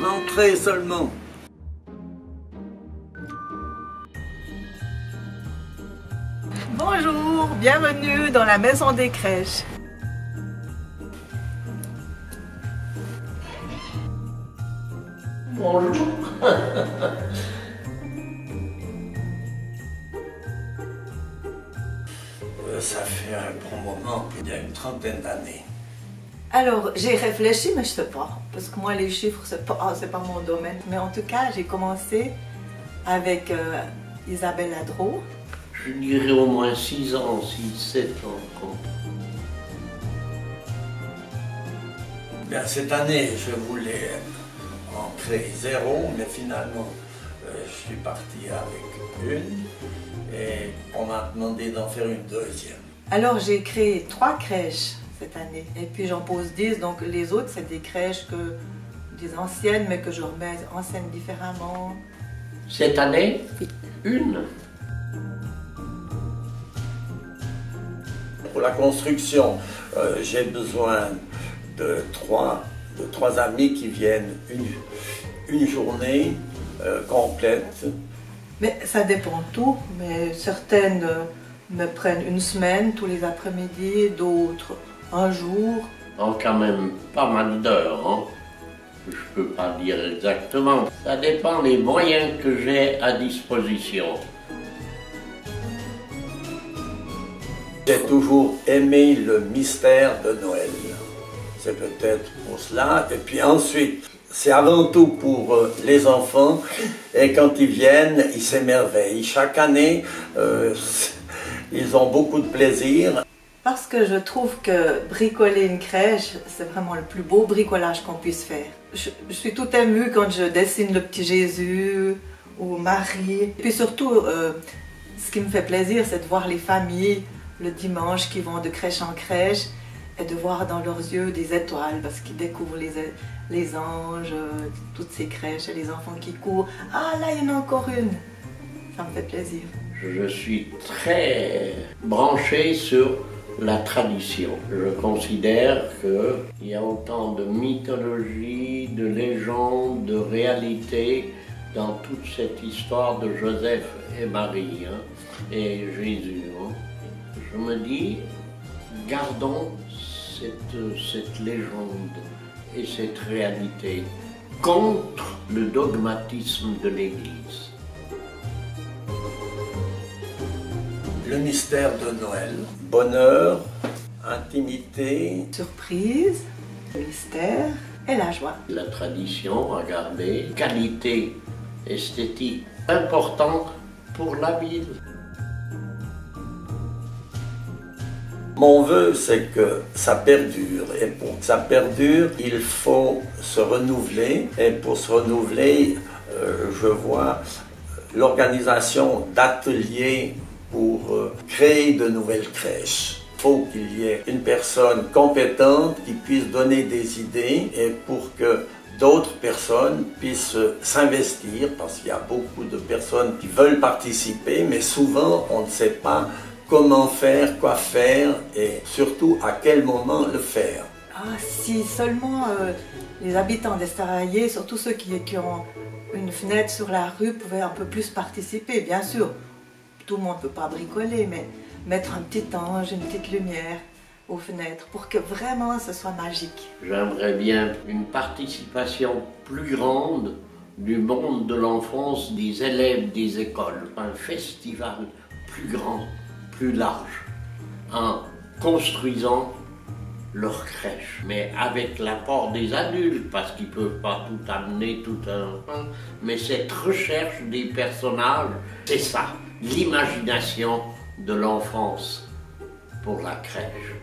Rentrez seulement. Bonjour, bienvenue dans la maison des crèches. Bonjour. Ça fait un bon moment, il y a une trentaine d'années. Alors, j'ai réfléchi, mais je sais pas, parce que moi, les chiffres, c'est pas mon domaine. Mais en tout cas, j'ai commencé avec Isabelle Adro. Je dirais au moins 6 ans, 7 ans. Bien, cette année, je voulais en créer 0, mais finalement, je suis parti avec une et on m'a demandé d'en faire une deuxième. Alors, j'ai créé 3 crèches cette année. Et puis, j'en pose 10, donc les autres, c'est des crèches des anciennes, mais que je remets en scène différemment. Cette année, une. Pour la construction, j'ai besoin de trois amis qui viennent une journée complète. Mais ça dépend tout, mais certaines me prennent une semaine, tous les après-midi, d'autres un jour. En quand même pas mal d'heures, hein. Je peux pas dire exactement. Ça dépend des moyens que j'ai à disposition. J'ai toujours aimé le mystère de Noël. C'est peut-être pour cela. Et puis ensuite, c'est avant tout pour les enfants. Et quand ils viennent, ils s'émerveillent. Chaque année, ils ont beaucoup de plaisir. Parce que je trouve que bricoler une crèche, c'est vraiment le plus beau bricolage qu'on puisse faire. Je suis tout émue quand je dessine le petit Jésus ou Marie. Et puis surtout, ce qui me fait plaisir, c'est de voir les familles le dimanche qui vont de crèche en crèche et de voir dans leurs yeux des étoiles parce qu'ils découvrent les anges, toutes ces crèches et les enfants qui courent. Ah là, il y en a encore une. Ça me fait plaisir. Je suis très branché sur la tradition. Je considère qu'il y a autant de mythologie, de légendes, de réalité dans toute cette histoire de Joseph et Marie, hein, et Jésus. Hein. Je me dis, gardons cette légende et cette réalité contre le dogmatisme de l'Église. Le mystère de Noël, bonheur, intimité, Surprise, mystère et la joie. La tradition à garder, qualité esthétique, important pour la ville. Mon vœu, c'est que ça perdure. Et pour que ça perdure, il faut se renouveler. Et pour se renouveler, je vois l'organisation d'ateliers pour créer de nouvelles crèches. Il faut qu'il y ait une personne compétente qui puisse donner des idées et pour que d'autres personnes puissent s'investir, parce qu'il y a beaucoup de personnes qui veulent participer, mais souvent on ne sait pas comment faire, quoi faire et surtout à quel moment le faire. Ah, si seulement les habitants d'Estarayer, surtout ceux qui ont une fenêtre sur la rue, pouvaient un peu plus participer, bien sûr. Tout le monde ne peut pas bricoler, mais mettre un petit ange, une petite lumière aux fenêtres pour que vraiment ce soit magique. J'aimerais bien une participation plus grande du monde de l'enfance, des élèves des écoles, un festival plus grand, plus large, en construisant leur crèche, mais avec l'apport des adultes, parce qu'ils ne peuvent pas tout amener, mais cette recherche des personnages, c'est ça, l'imagination de l'enfance pour la crèche.